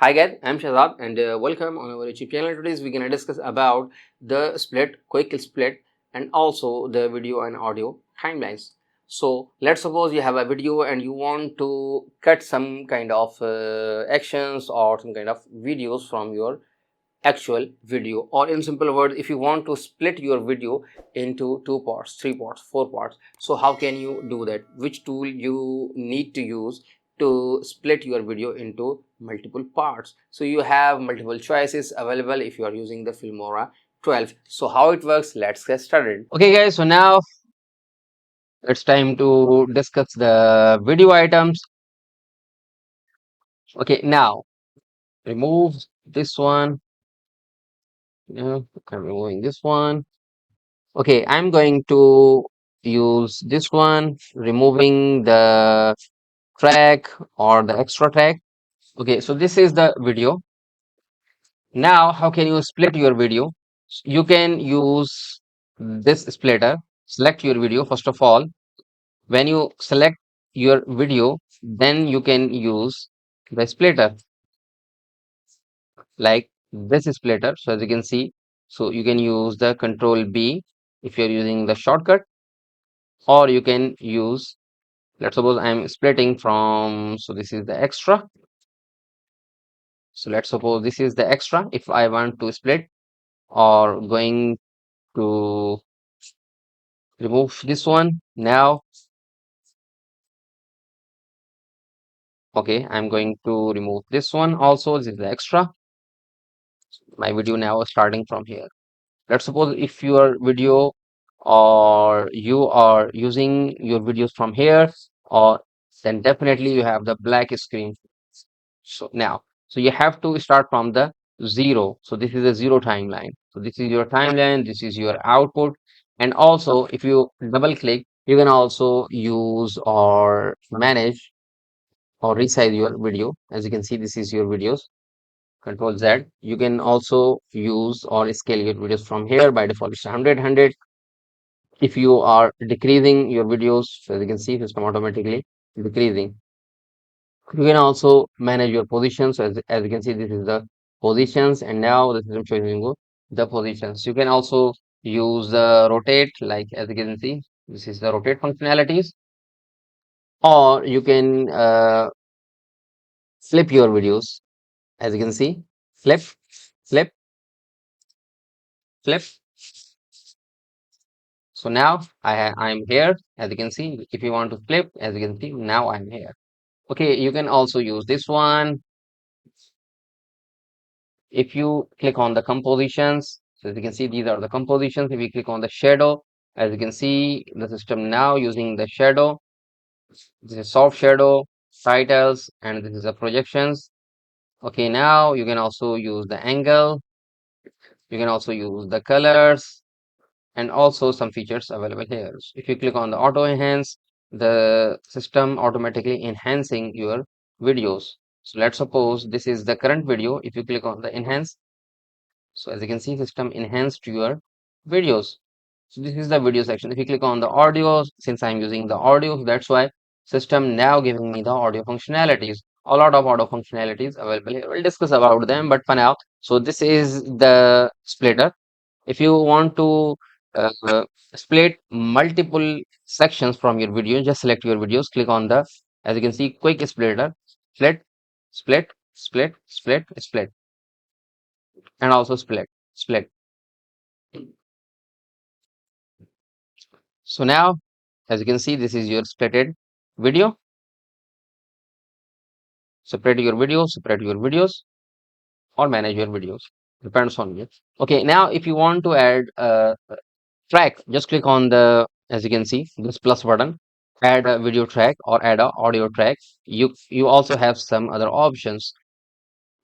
Hi guys, I'm Shazad and welcome on our YouTube channel. Today we're gonna discuss about the quick split, and also the video and audio timelines. So let's suppose you have a video and you want to cut some kind of actions or some kind of videos from your actual video, or in simple words, if you want to split your video into two parts, three parts, four parts. So how can you do that? Which tool you need to use to split your video into multiple parts? So you have multiple choices available if you are using the Filmora 12. So how it works, let's get started. Okay guys, so now it's time to discuss the video items. Okay, now remove this one. Yeah, I'm removing this one. Okay, I'm going to use this one, removing the track or the extra track. Okay, so this is the video. Now, how can you split your video? You can use this splitter. Select your video first of all. When you select your video, then you can use the splitter like this splitter. So as you can see, so you can use the Control B if you're using the shortcut, or you can use, let's suppose I'm splitting from, so this is the extra. So let's suppose this is the extra. If I want to split or going to remove this one now, okay, I'm going to remove this one also. This is the extra. My video now is starting from here. Let's suppose if your video, or you are using your videos from here, or then definitely you have the black screen. So now, so you have to start from the zero. So this is a zero timeline. So this is your timeline, this is your output. And also, if you double click, you can also use or manage or resize your video. As you can see, this is your videos. Control Z. You can also use or scale your videos from here. By default, it's 100. If you are decreasing your videos, so as you can see, system automatically decreasing. You can also manage your positions. So as you can see, this is the positions, and now the system showing you the positions. You can also use the rotate, like as you can see, this is the rotate functionalities, or you can flip your videos. As you can see, flip, flip, flip. So now I'm here. As you can see, if you want to flip, as you can see, now I'm here. Okay, you can also use this one. If you click on the compositions, so as you can see, these are the compositions. If you click on the shadow, as you can see, the system now using the shadow. This is soft shadow, titles, and this is the projections. Okay, now you can also use the angle. You can also use the colors, and also some features available here. So if you click on the auto enhance, the system automatically enhancing your videos. So let's suppose this is the current video. If you click on the enhance, so as you can see, system enhanced your videos. So this is the video section. If you click on the audio, since I'm using the audio, that's why system now giving me the audio functionalities. A lot of audio functionalities available here. We'll discuss about them, but for now, so this is the splitter. If you want to uh, split multiple sections from your video, just select your videos, click on the, as you can see, quick splitter, split, split, split, split, split, and also split, split. So now, as you can see, this is your splitted video. Separate your videos, or manage your videos. Depends on you. Okay, now if you want to add a track, just click on the, as you can see, this plus button, add a video track or add a audio track. You also have some other options.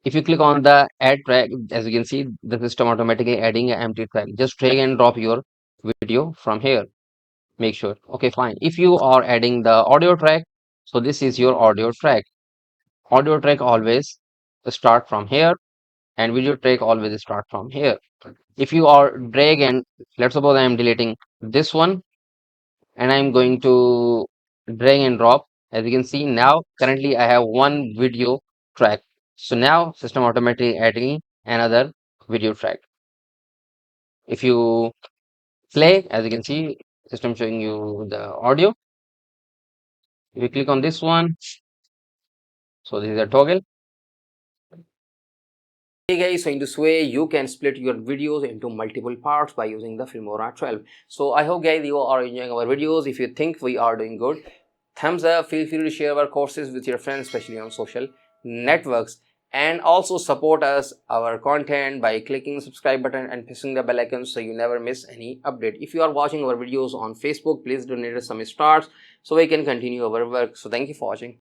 If you click on the add track, as you can see, the system automatically adding an empty track. Just drag and drop your video from here. Make sure. Okay, fine. If you are adding the audio track, so this is your audio track. Audio track always start from here, and video track always start from here. If you are drag and, let's suppose I am deleting this one, and I'm going to drag and drop. As you can see, now currently I have one video track. So now system automatically adding another video track. If you play, as you can see, system showing you the audio. If you click on this one, so this is a toggle. Hey guys, so in this way you can split your videos into multiple parts by using the Filmora 12. So I hope guys you are enjoying our videos. If you think we are doing good, thumbs up. Feel free to share our courses with your friends, especially on social networks, and also support us our content by clicking subscribe button and pressing the bell icon so you never miss any update. If you are watching our videos on Facebook, please donate us some stars so we can continue our work. So thank you for watching.